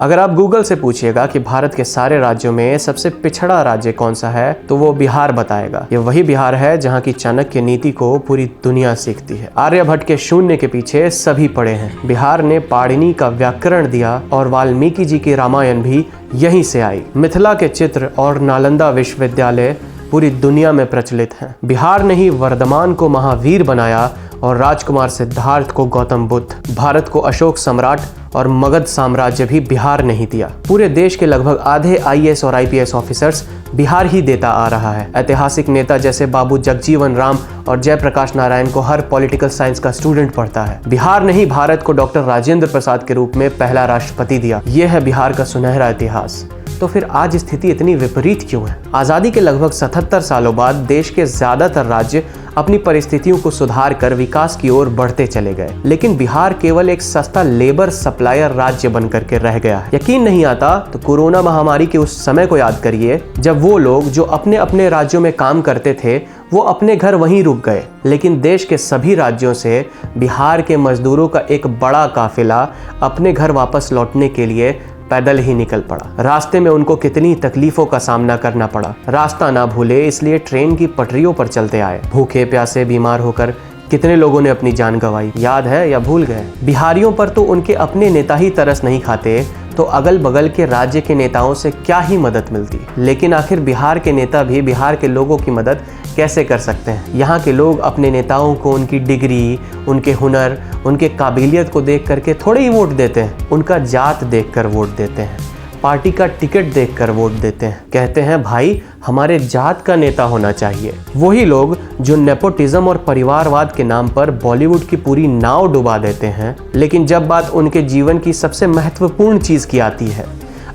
अगर आप गूगल से पूछिएगा कि भारत के सारे राज्यों में सबसे पिछड़ा राज्य कौन सा है, तो वो बिहार बताएगा। ये वही बिहार है जहाँ की चाणक्य नीति को पूरी दुनिया सीखती है। आर्यभट्ट के शून्य के पीछे सभी पड़े हैं। बिहार ने पाणिनि का व्याकरण दिया और वाल्मीकि जी की रामायण भी यहीं से आई। मिथिला के चित्र और नालंदा विश्वविद्यालय पूरी दुनिया में प्रचलित हैं। बिहार ने ही वर्धमान को महावीर बनाया और राजकुमार सिद्धार्थ को गौतम बुद्ध। भारत को अशोक सम्राट और मगध साम्राज्य भी बिहार ने ही दिया। पूरे देश के लगभग आधे आईएएस और आईपीएस ऑफिसर्स बिहार ही देता आ रहा है। ऐतिहासिक नेता जैसे बाबू जगजीवन राम और जयप्रकाश नारायण को हर पॉलिटिकल साइंस का स्टूडेंट पढ़ता है। बिहार ने ही भारत को डॉक्टर राजेंद्र प्रसाद के रूप में पहला राष्ट्रपति दिया। यह है बिहार का सुनहरा इतिहास। तो फिर आज स्थिति इतनी विपरीत क्यों है? आजादी के लगभग 77 सालों बाद देश के ज्यादातर राज्य अपनी परिस्थितियों को सुधार कर विकास की ओर बढ़ते चले गए, लेकिन बिहार केवल एक सस्ता लेबर सप्लायर राज्य बनकर के रह गया है। यकीन नहीं आता तो कोरोना महामारी के उस समय को याद करिए जब वो लोग जो अपने अपने राज्यों में काम करते थे वो अपने घर वहीं रुक गए, लेकिन देश के सभी राज्यों से बिहार के मजदूरों का एक बड़ा काफिला अपने घर वापस लौटने के लिए पैदल ही निकल पड़ा। रास्ते में उनको कितनी तकलीफों का सामना करना पड़ा। रास्ता ना भूले इसलिए ट्रेन की पटरियों पर चलते आए। भूखे प्यासे बीमार होकर कितने लोगों ने अपनी जान गंवाई, याद है या भूल गए? बिहारियों पर तो उनके अपने नेता ही तरस नहीं खाते तो अगल बगल के राज्य के नेताओं से क्या ही मदद मिलती। लेकिन आखिर बिहार के नेता भी बिहार के लोगों की मदद कैसे कर सकते हैं? यहाँ के लोग अपने नेताओं को उनकी डिग्री, उनके हुनर, उनके काबिलियत को देख करके थोड़े ही वोट देते हैं। उनका जात देखकर वोट देते हैं, पार्टी का टिकट देखकर वोट देते हैं। कहते हैं भाई हमारे जात का नेता होना चाहिए। वही लोग जो नेपोटिज्म और परिवारवाद के नाम पर बॉलीवुड की पूरी नाव डुबा देते हैं, लेकिन जब बात उनके जीवन की सबसे महत्वपूर्ण चीज की आती है,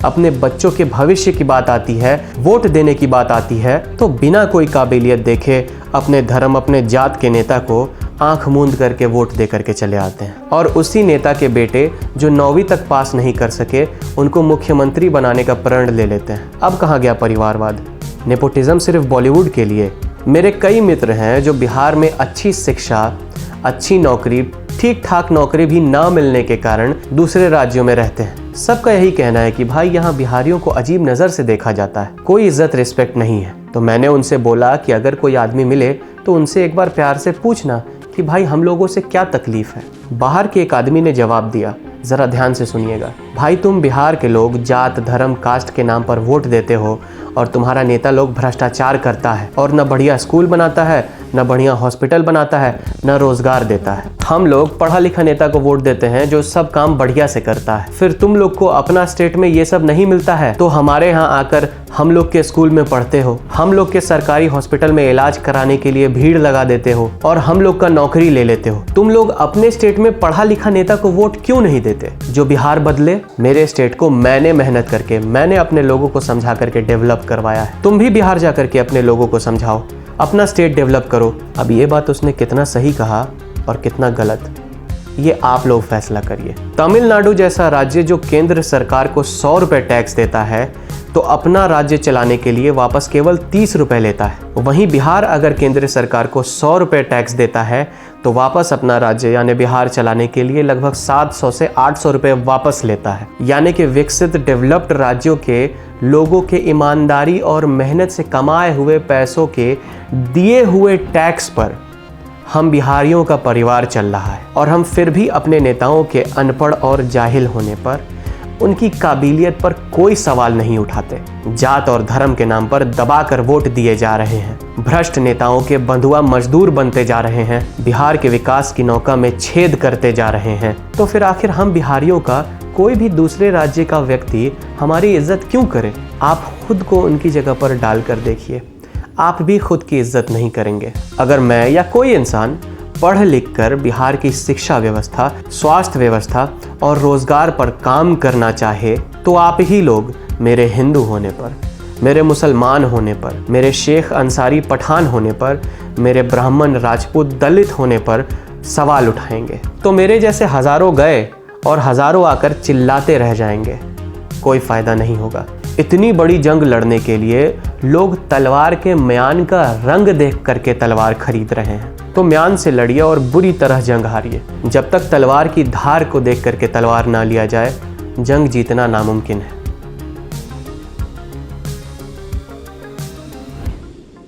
अपने बच्चों के भविष्य की बात आती है, वोट देने की बात आती है, तो बिना कोई काबिलियत देखे अपने धर्म, अपने जात के नेता को आंख मूंद करके वोट दे करके चले आते हैं। और उसी नेता के बेटे जो 9वीं तक पास नहीं कर सके उनको मुख्यमंत्री बनाने का प्रण ले लेते हैं। अब कहाँ गया परिवारवाद? नेपोटिज्म सिर्फ बॉलीवुड के लिए। मेरे कई मित्र हैं जो बिहार में अच्छी शिक्षा, अच्छी नौकरी, ठीक ठाक नौकरी भी ना मिलने के कारण दूसरे राज्यों में रहते हैं। सबका यही कहना है कि भाई यहाँ बिहारियों को अजीब नज़र से देखा जाता है, कोई इज्जत रिस्पेक्ट नहीं है। तो मैंने उनसे बोला कि अगर कोई आदमी मिले तो उनसे एक बार प्यार से पूछना कि भाई हम लोगों से क्या तकलीफ है। बाहर के एक आदमी ने जवाब दिया, जरा ध्यान से सुनिएगा। भाई तुम बिहार के लोग जात, धर्म, कास्ट के नाम पर वोट देते हो और तुम्हारा नेता लोग भ्रष्टाचार करता है और न बढ़िया स्कूल बनाता है, न बढ़िया हॉस्पिटल बनाता है, न रोजगार देता है। हम लोग पढ़ा लिखा नेता को वोट देते हैं जो सब काम बढ़िया से करता है। फिर तुम लोग को अपना स्टेट में ये सब नहीं मिलता है तो हमारे यहाँ आकर हम लोग के स्कूल में पढ़ते हो, हम लोग के सरकारी हॉस्पिटल में इलाज कराने के लिए भीड़ लगा देते हो और हम लोग का नौकरी ले लेते हो। तुम लोग अपने स्टेट में पढ़ा लिखा नेता को वोट क्यों नहीं देते जो बिहार बदले? मेरे स्टेट को मैंने मेहनत करके, मैंने अपने लोगों को समझा करके डेवलप करवाया है। तुम भी बिहार जा करके अपने लोगों को समझाओ, अपना स्टेट डेवलप करो। अब ये बात उसने कितना सही कहा और कितना गलत, ये आप लोग फैसला करिए। तमिलनाडु जैसा राज्य जो केंद्र सरकार को 100 रुपए टैक्स देता है तो अपना राज्य चलाने के लिए वापस केवल 30 रुपए लेता है। वहीं बिहार अगर केंद्र सरकार को 100 रुपए टैक्स देता है तो वापस अपना राज्य यानी बिहार चलाने के लिए लगभग 700 से 800 रुपए वापस लेता है। यानी कि विकसित डेवलप्ड राज्यों के लोगों के ईमानदारी और मेहनत से कमाए हुए पैसों के दिए हुए टैक्स पर हम बिहारियों का परिवार चल रहा है और हम फिर भी अपने नेताओं के अनपढ़ और जाहिल होने पर, उनकी काबिलियत पर कोई सवाल नहीं उठाते। जात और धर्म के नाम पर दबाकर वोट दिए जा रहे हैं। भ्रष्ट नेताओं के बंधुआ मजदूर बनते जा रहे हैं, बिहार के विकास की नौका में छेद करते जा रहे हैं। तो फिर आखिर हम बिहारियों का कोई भी दूसरे राज्य का व्यक्ति हमारी इज्जत क्यों करे? आप खुद को उनकी जगह पर डालकर देखिए, आप भी खुद की इज्जत नहीं करेंगे। अगर मैं या कोई इंसान पढ़ लिख कर बिहार की शिक्षा व्यवस्था, स्वास्थ्य व्यवस्था और रोजगार पर काम करना चाहे तो आप ही लोग मेरे हिंदू होने पर, मेरे मुसलमान होने पर, मेरे शेख अंसारी पठान होने पर, मेरे ब्राह्मण राजपूत दलित होने पर सवाल उठाएंगे। तो मेरे जैसे हजारों गए और हजारों आकर चिल्लाते रह जाएंगे, कोई फायदा नहीं होगा। इतनी बड़ी जंग लड़ने के लिए लोग तलवार के म्यान का रंग देख करके तलवार खरीद रहे हैं। तो म्यान से लड़िए और बुरी तरह जंग हारिए। जब तक तलवार की धार को देख करके तलवार ना लिया जाए जंग जीतना नामुमकिन है।